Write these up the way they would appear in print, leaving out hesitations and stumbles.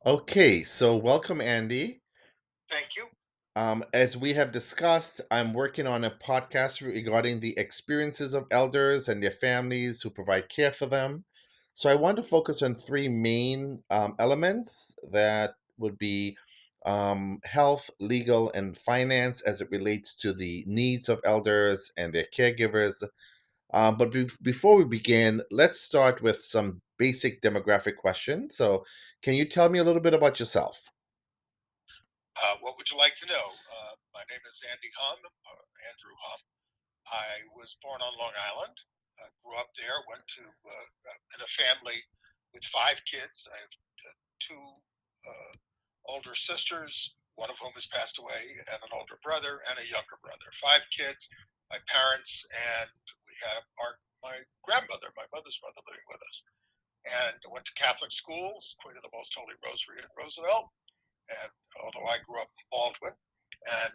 Okay, so welcome, Andy. Thank you. As we have discussed, I'm working on a podcast regarding the experiences of elders and their families who provide care for them. So I want to focus on three main elements that would be health, legal, and finance as it relates to the needs of elders and their caregivers. But before we begin, let's start with some basic demographic questions. So, can you tell me a little bit about yourself? What would you like to know? My name is Andy Hum, Andrew Hum. I was born on Long Island. Grew up there. Went to in a family with five kids. I have two uh, older sisters, one of whom has passed away, and an older brother and a younger brother. Five kids. My parents and we had my grandmother, my mother's mother, living with us. And I went to Catholic schools, Queen of the Most Holy Rosary in Roosevelt. And although I grew up in Baldwin, and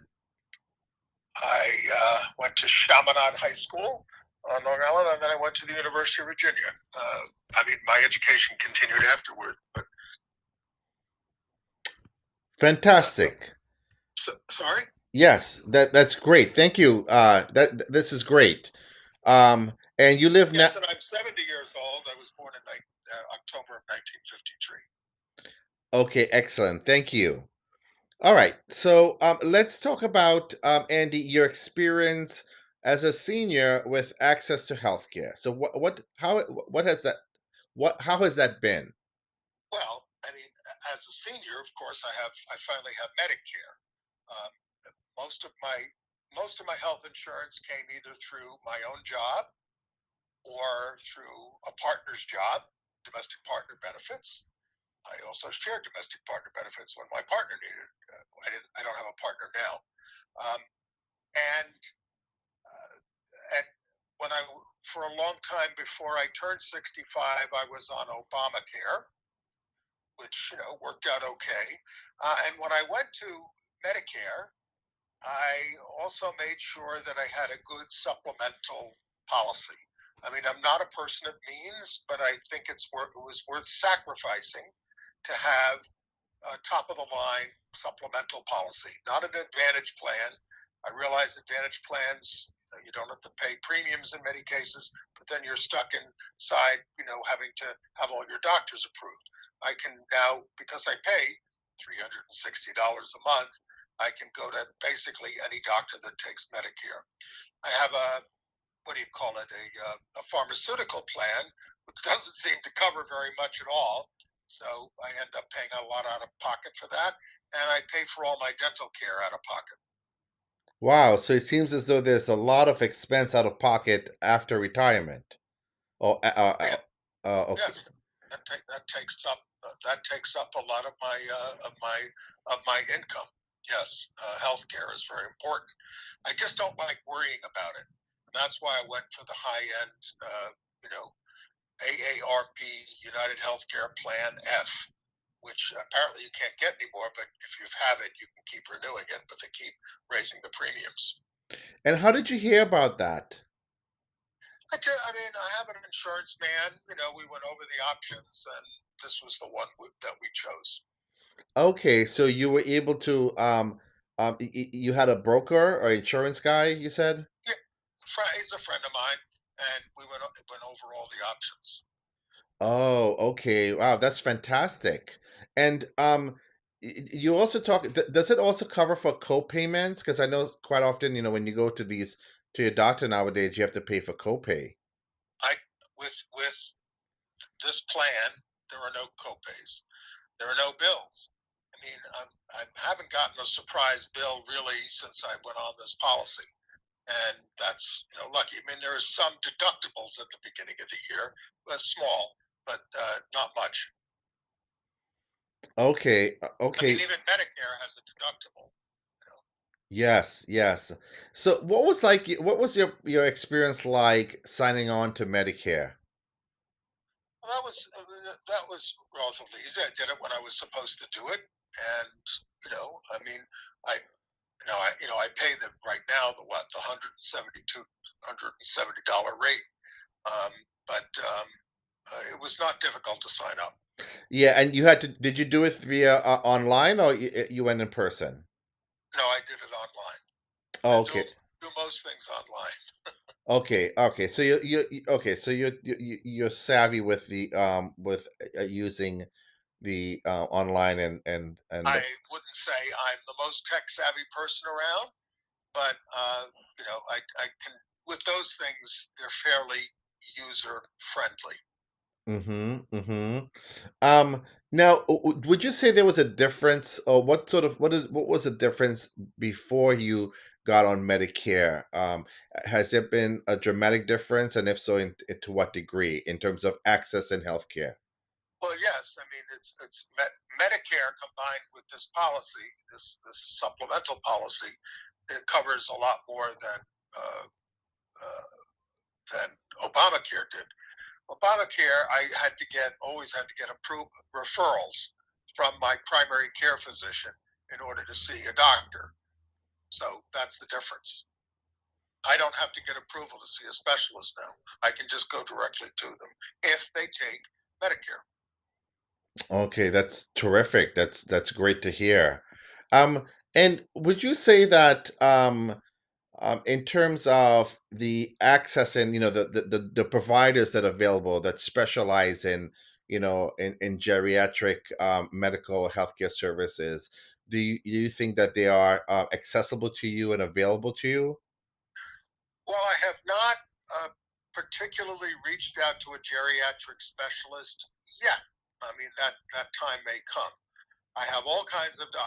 I went to Chaminade High School on Long Island, and then I went to the University of Virginia. My education continued afterward, but so, Fantastic. sorry. Yes, that's great. Thank you. This is great. And you live now. Yes, and I'm 70 years old. I was born in October of 1953. Okay, excellent. Thank you. All right. So let's talk about Andy, your experience as a senior with access to healthcare. So what has that how has that been? Well, as a senior, of course, I finally have Medicare. Um, most of my health insurance came either through my own job or through a partner's job, domestic partner benefits. I also shared domestic partner benefits when my partner needed. I don't have a partner now. Um, and uh, and when I for a long time before I turned 65, I was on Obamacare, which worked out okay. And when I went to Medicare, I also made sure that I had a good supplemental policy. I'm not a person of means, but I think it was worth sacrificing to have a top of the line supplemental policy, not an advantage plan. I realize advantage plans, you don't have to pay premiums in many cases, but then you're stuck inside, having to have all your doctors approved. I can now, because I pay $360 a month, I can go to basically any doctor that takes Medicare. I have what do you call it, a pharmaceutical plan, which doesn't seem to cover very much at all. So I end up paying a lot out of pocket for that, and I pay for all my dental care out of pocket. Wow, so it seems as though there's a lot of expense out of pocket after retirement. Oh, Oh, yeah, okay. yes, that takes up a lot of my income. Yes, healthcare is very important. I just don't like worrying about it. That's why I went for the high end, you know, AARP United Healthcare Plan F, which apparently you can't get anymore. But if you have it, you can keep renewing it, but they keep raising the premiums. And how did you hear about that? I have an insurance man. We went over the options, and this was the one that we chose. Okay, so you were able to you had a broker or insurance guy, you said? Yeah, he's a friend of mine, and we went over all the options. Oh, okay. Wow, that's fantastic. And you also does it also cover for co-payments? Because I know quite often, when you go to these to your doctor nowadays, you have to pay for copay. I with this plan, there are no copays. There are no bills. I haven't gotten a surprise bill really since I went on this policy, and that's lucky. There are some deductibles at the beginning of the year, but small, but not much. Okay, okay. Even Medicare has a deductible. You know. Yes, yes. So what was your experience like signing on to Medicare? Well, that was relatively easy. I did it when I was supposed to do it, and I I pay them right now the $170 rate, um, but it was not difficult to sign up. Yeah, and you had to did you do it via, online or you went in person? No, I did it online. I Oh, do okay. do most things online. Okay, okay. So okay, so you're savvy with the, using the, online and I wouldn't say I'm the most tech savvy person around, but I can with those things they're fairly user friendly. mhm, mhm. Now, would you say there was a difference, or what was the difference before you got on Medicare? Has there been a dramatic difference, and if so, to what degree in terms of access and healthcare? Well, yes, I mean Medicare combined with this policy, this supplemental policy, it covers a lot more uh, uh, than Obamacare did. Obamacare, I had to get always had to get approved referrals from my primary care physician in order to see a doctor. So that's the difference. I don't have to get approval to see a specialist now. I can just go directly to them if they take Medicare. Okay, that's terrific. That's great to hear. Um, and would you say that, in terms of the access and the providers that are available that specialize in in geriatric, medical healthcare services, do you think that they are, accessible to you and available to you? Well, I have not particularly reached out to a geriatric specialist yet. I mean that time may come. I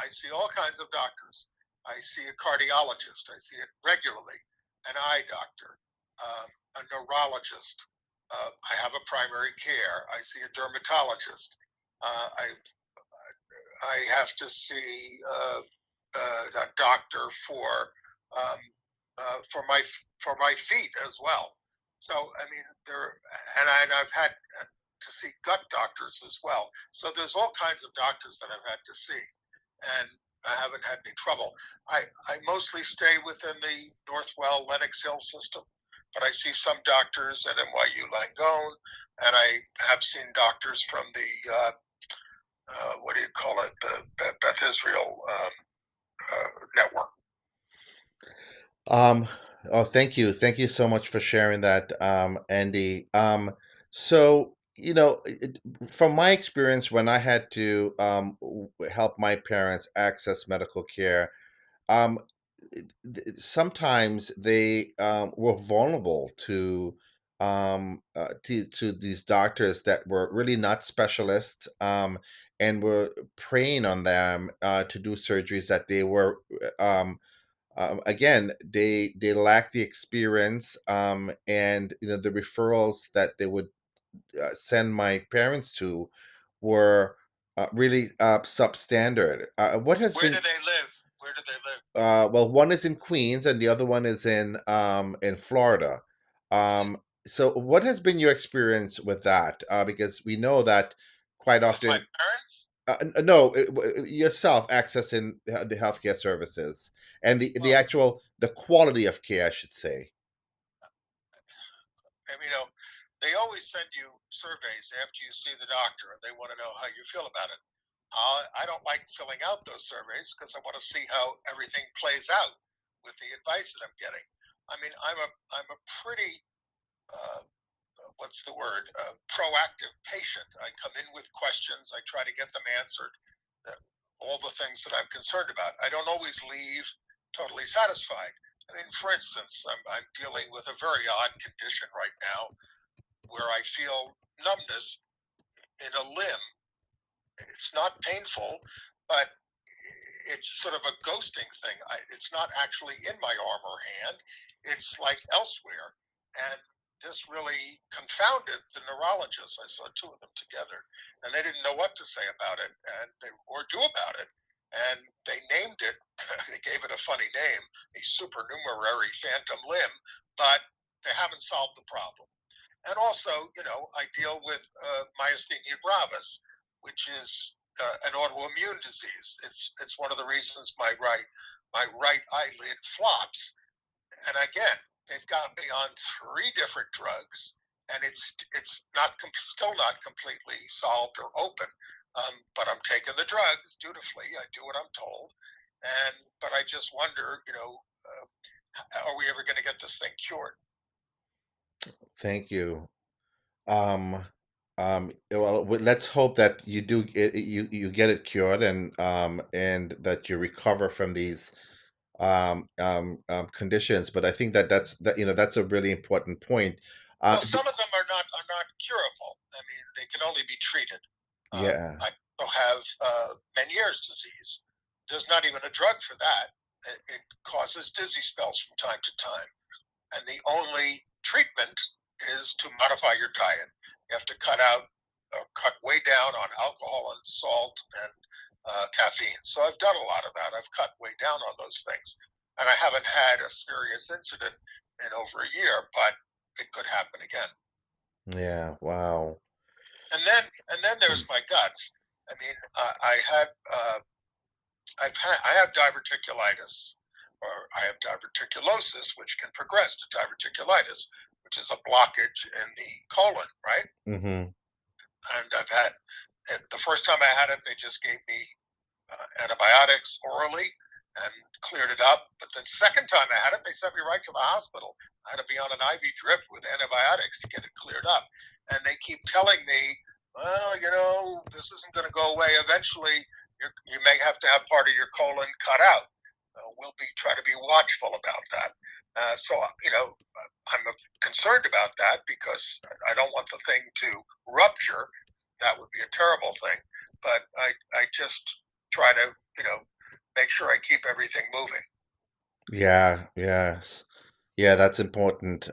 see all kinds of doctors. I see a cardiologist. I see it regularly, an eye doctor, a neurologist. I have a primary care. I see a dermatologist. I have to see a doctor um, for my feet as well. So I mean and I've had to see gut doctors as well. So there's all kinds of doctors that I've had to see, and I haven't had any trouble. I mostly stay within the Northwell Lenox Hill system, but I see some doctors at NYU Langone, and I have seen doctors from the what do you call it, the Beth Israel network. Um, oh, thank you so much for sharing that, Andy. So from my experience, when I had to, help my parents access medical care, um, sometimes they, were vulnerable to these doctors that were really not specialists, and were preying on them, to do surgeries that they were, again, they lack the experience, and the referrals that they would, send my parents to were, really, substandard. What has Where do been they live? Where do they live? well, one is in Queens and the other one is in Florida. Mm. So what has been your experience with that? Because we know that quite With my often, parents? no, yourself accessing the healthcare services and the Well, actual the quality of care, I should say. and, they always send you surveys after you see the doctor, and they want to know how you feel about it. I don't like filling out those surveys because I want to see how everything plays out with the advice that I'm getting. I mean, I'm a pretty uh, what's the word, proactive patient. I come in with questions. I try to get them answered. Uh, all the things that I'm concerned about. I don't always leave totally satisfied. I mean, for instance, I'm dealing with a very odd condition right now where I feel numbness in a limb. It's not painful, but it's sort of a ghosting thing. It's not actually in my arm or hand. It's like elsewhere. And this really confounded the neurologists. I saw two of them together, and they didn't know what to say about it or do about it. And they named it, they gave it a funny name, a supernumerary phantom limb, but they haven't solved the problem. And also, I deal with myasthenia gravis, which is an autoimmune disease. It's one of the reasons my right eyelid flops. And again, they've got me on three different drugs, and still not completely solved or open. But I'm taking the drugs dutifully. I do what I'm told, and but I just wonder, are we ever going to get this thing cured? Thank you. Um, well, let's hope that you do you get it cured, and that you recover from these conditions. But I think that that's a really important point. Well, D some of them are not curable. I mean, they can only be treated. Yeah. I also have Meniere's disease. There's not even a drug for that. It causes dizzy spells from time to time, and the only treatment is to modify your diet. You have to cut way down on alcohol and salt and caffeine. So I've done a lot of that. I've cut way down on those things, and I haven't had a serious incident in over a year, but it could happen again. Yeah. Wow. And then there's my guts. I mean, I have diverticulitis, or I have diverticulosis, which can progress to diverticulitis, which is a blockage in the colon, right? Mm-hmm. And the first time I had it, they just gave me antibiotics orally and cleared it up. But the second time I had it, they sent me right to the hospital. I had to be on an IV drip with antibiotics to get it cleared up. And they keep telling me, well, this isn't going to go away. Eventually, you may have to have part of your colon cut out. We'll be try to be watchful about that. So, I'm concerned about that because I don't want the thing to rupture. That would be a terrible thing. But I just try to, make sure I keep everything moving. Yeah. Yes. Yeah. That's important.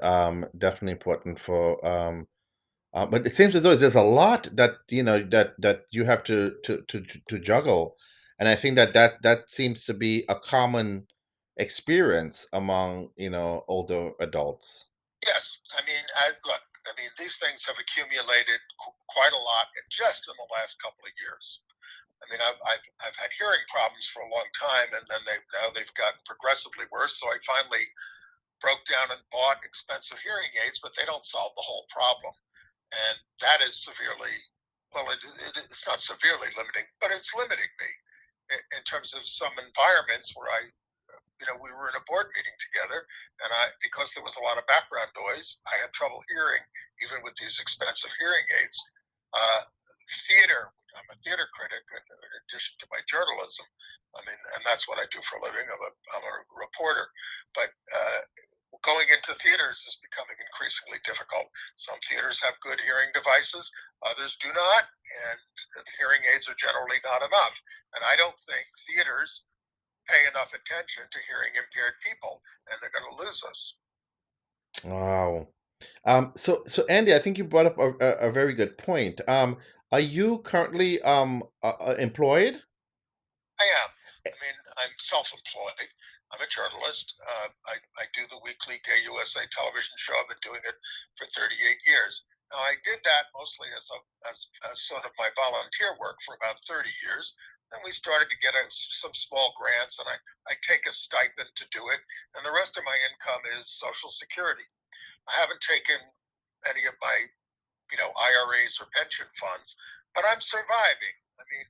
Definitely important for but it seems as though there's a lot that that you have to juggle, and I think that seems to be a common experience among older adults. Yes, I mean, look, I mean, these things have accumulated quite a lot just in the last couple of years. I mean, I've had hearing problems for a long time, and then they've gotten progressively worse. So I finally broke down and bought expensive hearing aids, but they don't solve the whole problem, and that is severely, well, it's not severely limiting, but it's limiting me in terms of some environments where we were in a board meeting together, and because there was a lot of background noise, I had trouble hearing, even with these expensive hearing aids. Uh, Theater, I'm a theater critic in addition to my journalism. I mean, and that's what I do for a living. I'm a reporter, but going into theaters is becoming increasingly difficult. Some theaters have good hearing devices, others do not, and the hearing aids are generally not enough. And I don't think theaters pay enough attention to hearing impaired people, and they're going to lose us. Wow. So Andy, I think you brought up a very good point. Are you currently employed? I am. I mean, I'm self-employed. I'm a journalist. I do the weekly Gay USA television show. I've been doing it for 38 years. Now, I did that mostly as sort of my volunteer work for about 30 years. Then we started to get some small grants, and I take a stipend to do it. And the rest of my income is Social Security. I haven't taken any of my, IRAs or pension funds, but I'm surviving. I mean,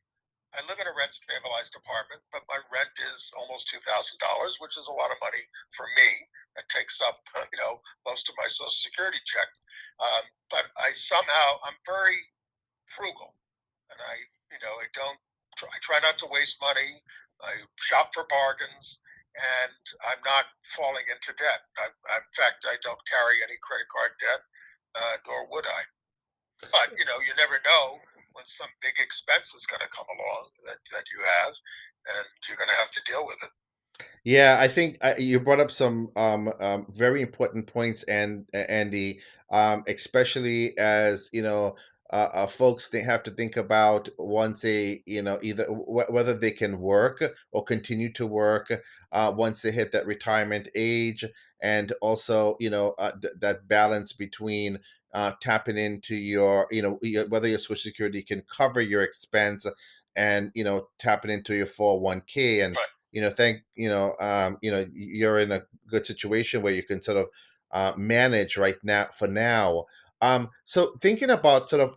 I live in a rent stabilized apartment, but my rent is almost $2,000, which is a lot of money for me. It takes up, most of my Social Security check. But I'm very frugal, and I don't. I try not to waste money. I shop for bargains, and I'm not falling into debt. In fact, I don't carry any credit card debt, nor would I. But you never know when some big expense is going to come along that you have, and you're going to have to deal with it. Yeah, I think you brought up some very important points, and Andy, especially as folks they have to think about once they either whether they can work or continue to work once they hit that retirement age, and also that balance between tapping into whether your Social Security can cover your expense, and tapping into your 401k, and Right. you're in a good situation where you can sort of manage right now for now. So thinking about sort of,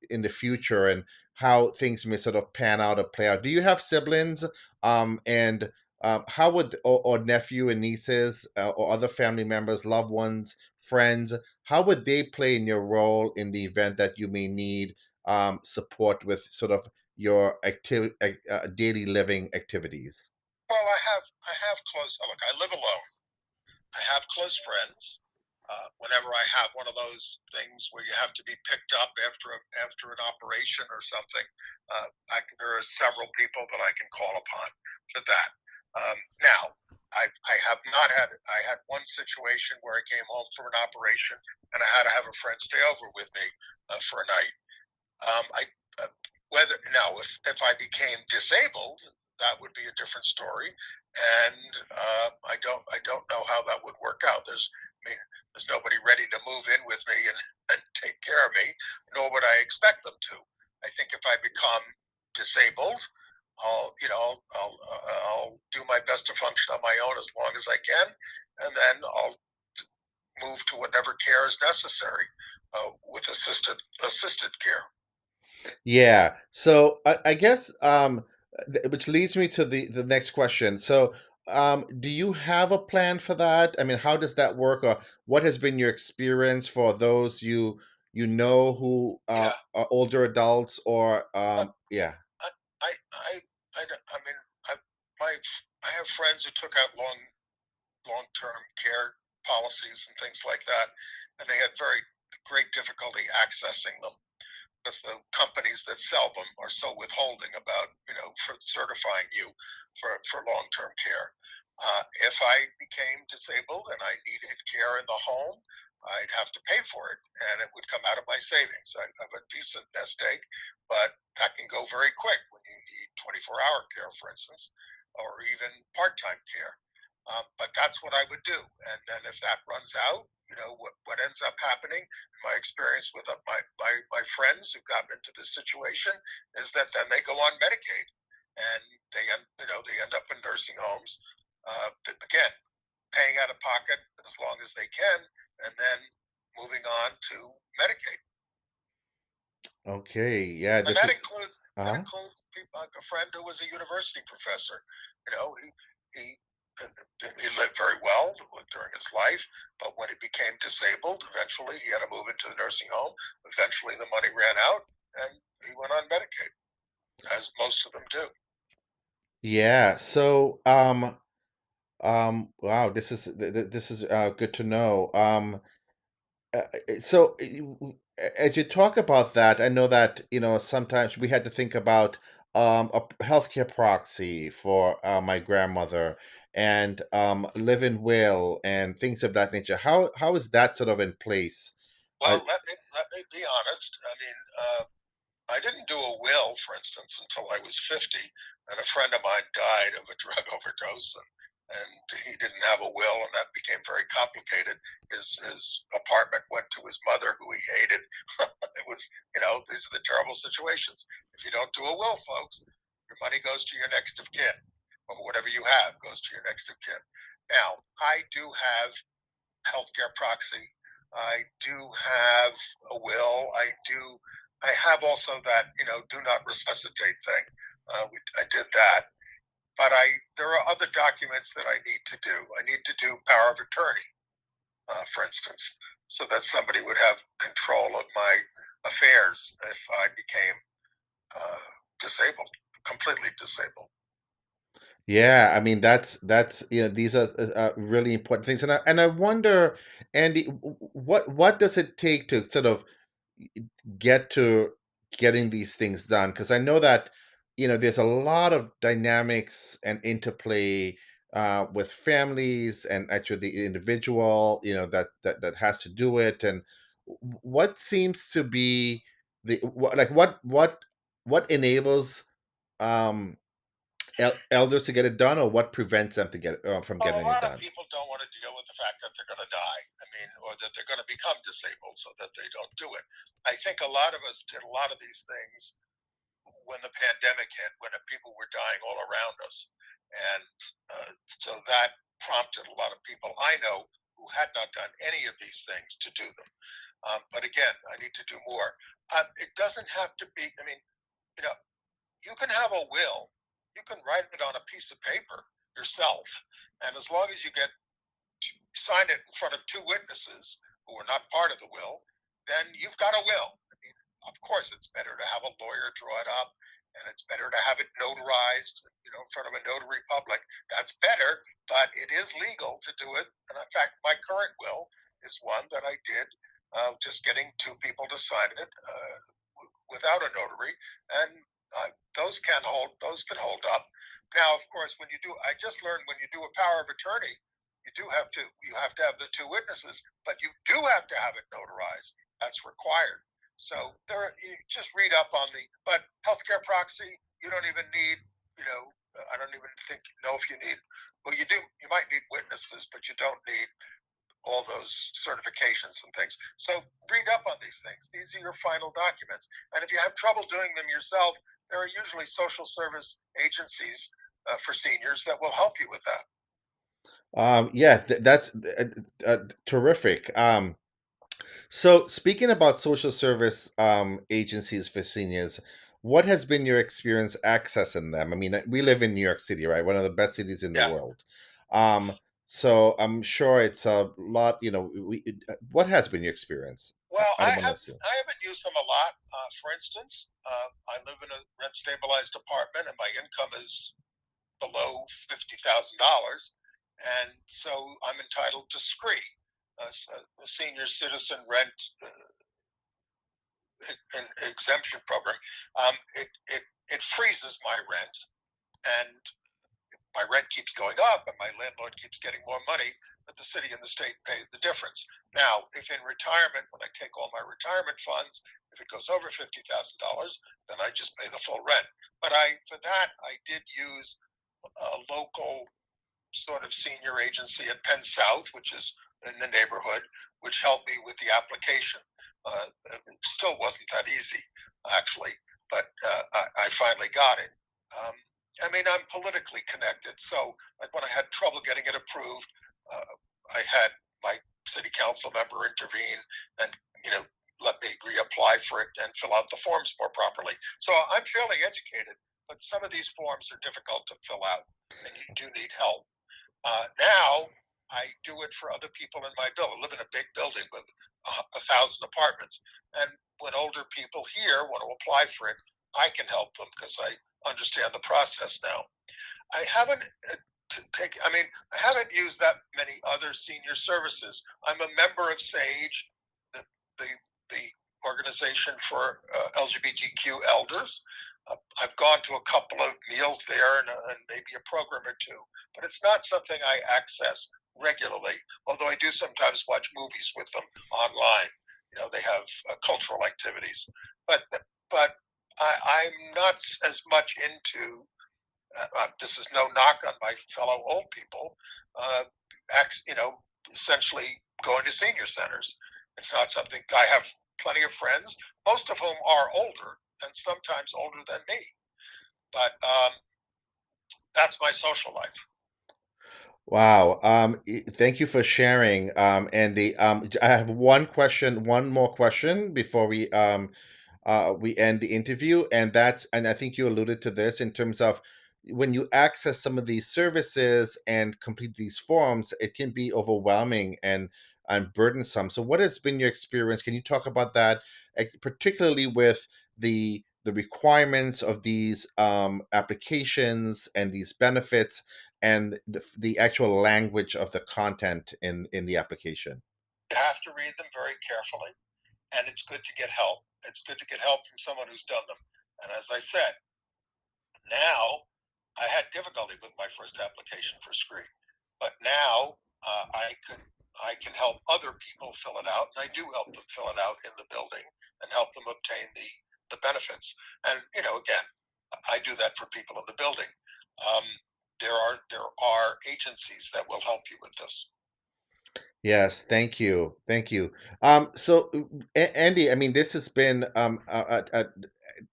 in the future and how things may sort of pan out or play out. Do you have siblings? And how would or nephew and nieces or other family members, loved ones, friends, how would they play in your role in the event that you may need support with sort of your daily living activities? Well, I have close. Look, I live alone. I have close friends. Whenever I have one of those things where you have to be picked up after an operation or something, there are several people that I can call upon for that. Now, I have not had. I had one situation where I came home from an operation and I had to have a friend stay over with me for a night. I whether now if I became disabled, that would be a different story, and I don't know how that would work out. I mean, there's nobody ready to move in with me and take care of me, nor would I expect them to. I think if I become disabled, I'll do my best to function on my own as long as I can, and then I'll move to whatever care is necessary with assisted care. Yeah. So I guess which leads me to the next question. So do you have a plan for that? I mean, how does that work, or what has been your experience for those who Yeah. are older adults or Uh, yeah. I, I mean, I, my, I have friends who took out long term care policies and things like that, and they had very great difficulty accessing them because the companies that sell them are so withholding about for certifying you for long term care. If I became disabled and I needed care in the home, I'd have to pay for it, and it would come out of my savings. I have a decent nest egg, but that can go very quick when you need 24-hour care, for instance, or even part-time care. But that's what I would do, and then if that runs out, what ends up happening my experience with my friends who've gotten into this situation is that then they go on Medicaid and they end up in nursing homes. Again, paying out of pocket as long as they can, and then moving on to Medicaid. Okay. Yeah, And this is that uh-huh. includes people, like a friend who was a university professor. You know, he he lived very well during his life, but when he became disabled, eventually he had to move into the nursing home. Eventually, the money ran out, and he went on Medicaid, as most of them do. Yeah. So wow, this is good to know. So as you talk about that, I know that sometimes we had to think about healthcare proxy for my grandmother and live will and things of that nature. How is that sort of in place? Uh, Well, let me be honest. I mean, I didn't do a will, for instance, until I was 50, and a friend of mine died of a drug overdose, and he didn't have a will, and that became very complicated. His apartment went to his mother, who he hated. It was, these are the terrible situations. If you don't do a will, folks, your money goes to your next of kin, or whatever you have goes to your next of kin. Now, I do have healthcare proxy. I do have a will. I have also that do not resuscitate thing. I did that, but there are other documents that I need to do. I need to do power of attorney, for instance, so that somebody would have control of my affairs if I became uh, disabled, completely disabled. yeah, I mean that's these are really important things, and I wonder, Andy, what does it take to sort of get to getting these things done, because I know that there's a lot of dynamics and interplay with families and actually the individual that has to do it. And what seems to be what enables um elders to get it done, or what prevents them to get from Well, a getting it lot of done? people don't want to deal with the fact that they're going to die. I mean, or that they're going to become disabled, so that they don't do it. I think a lot of us did a lot of these things when the pandemic hit, when people were dying all around us, and so that prompted a lot of people I know who had not done any of these things to do them. But again, I need to do more. It doesn't have to be. I mean, you know, you can have a will. You can write it on a piece of paper yourself, and as long as you get sign it in front of two witnesses who are not part of the will, then you've got a will. I mean, of course, it's better to have a lawyer draw it up, and it's better to have it notarized, in front of a notary public. That's better, but it is legal to do it. And in fact, my current will is one that I did, just getting two people to sign it without a notary, and those can hold up. Now, of course, when you do, I just learned when you do a power of attorney, you have to have the two witnesses, but you do have to have it notarized. That's required. So there, you just read up on the. But healthcare proxy, you don't even need. I don't even know if you need. Well, you do. You might need witnesses, but you don't need all those certifications and things. So read up on these things. These are your final documents. And if you have trouble doing them yourself, there are usually social service agencies for seniors that will help you with that. Yeah, that's terrific. So, speaking about social service agencies for seniors, what has been your experience accessing them? I mean, we live in New York City, right? One of the best cities in the Yeah. world. So I'm sure it's a lot. What has been your experience? Well, I don't want to assume. I haven't used them a lot. For instance, I live in a rent stabilized apartment, and my income is below $50,000, and so I'm entitled to SCREE, a senior citizen rent an exemption program. It freezes my rent, and my rent keeps going up, and my landlord keeps getting more money, but the city and the state pay the difference. Now, if in retirement, when I take all my retirement funds, if it goes over $50,000, then I just pay the full rent. But for that, I did use a local sort of senior agency at Penn South, which is in the neighborhood, which helped me with the application. It still wasn't that easy, actually, but I finally got it. Um, I mean, I'm politically connected, so like when I had trouble getting it approved, I had my city council member intervene and you know let me reapply for it and fill out the forms more properly. So I'm fairly educated, but some of these forms are difficult to fill out, and you do need help. Now I do it for other people in my building. I live in a big building with 1,000 apartments, and when older people here want to apply for it, I can help them because I understand the process now. I haven't I mean, I haven't used that many other senior services. I'm a member of SAGE, the the, the organization for LGBTQ elders. I've gone to a couple of meals there and maybe a program or two, but it's not something I access regularly. Although I do sometimes watch movies with them online. They have cultural activities, but I'm not as much into this is no knock on my fellow old people, uh, essentially going to senior centers. It's not something I have plenty of friends, most of whom are older and sometimes older than me. But that's my social life. Wow. Thank you for sharing. Andy. I have one more question before we end the interview, and I think you alluded to this in terms of when you access some of these services and complete these forms, it can be overwhelming and burdensome. So, what has been your experience? Can you talk about that, particularly with the requirements of these applications and these benefits and the actual language of the content in the application? You have to read them very carefully, and it's good to get help. It's good to get help from someone who's done them. And as I said, now I had difficulty with my first application for screen, but now I can help other people fill it out, and I do help them fill it out in the building and help them obtain the benefits. And again, I do that for people in the building. Um, there are agencies that will help you with this. Yes, thank you, thank you. So, Andy, I mean, this has been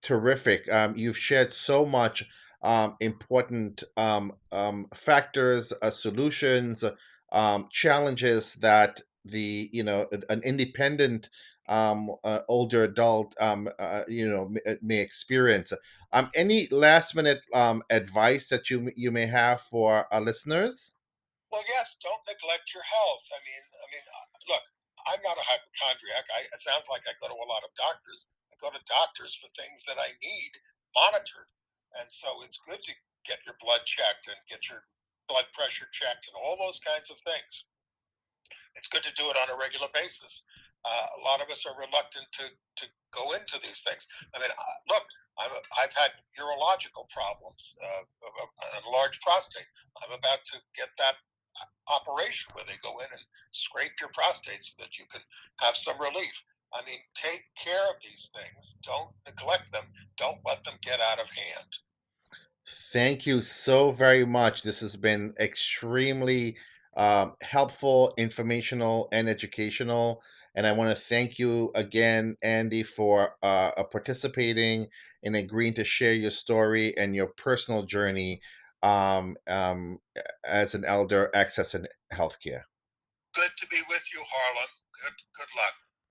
terrific. You've shared so much important factors, solutions, challenges that an independent older adult may experience. Any last minute advice that you may have for our listeners? Well, yes, don't neglect your health. Look, I'm not a hypochondriac. It sounds like I go to a lot of doctors. I go to doctors for things that I need monitored, and so it's good to get your blood checked and get your blood pressure checked and all those kinds of things. It's good to do it on a regular basis. A lot of us are reluctant to go into these things. Look, I've had urological problems, a large prostate. I'm about to get that operation where they go in and scrape your prostate so that you can have some relief. Take care of these things. Don't neglect them. Don't let them get out of hand. Thank you so very much. This has been extremely helpful, informational, and educational. And I want to thank you again, Andy, for participating and agreeing to share your story and your personal journey as an elder accessing healthcare. Good to be with you, Harlan. Good luck.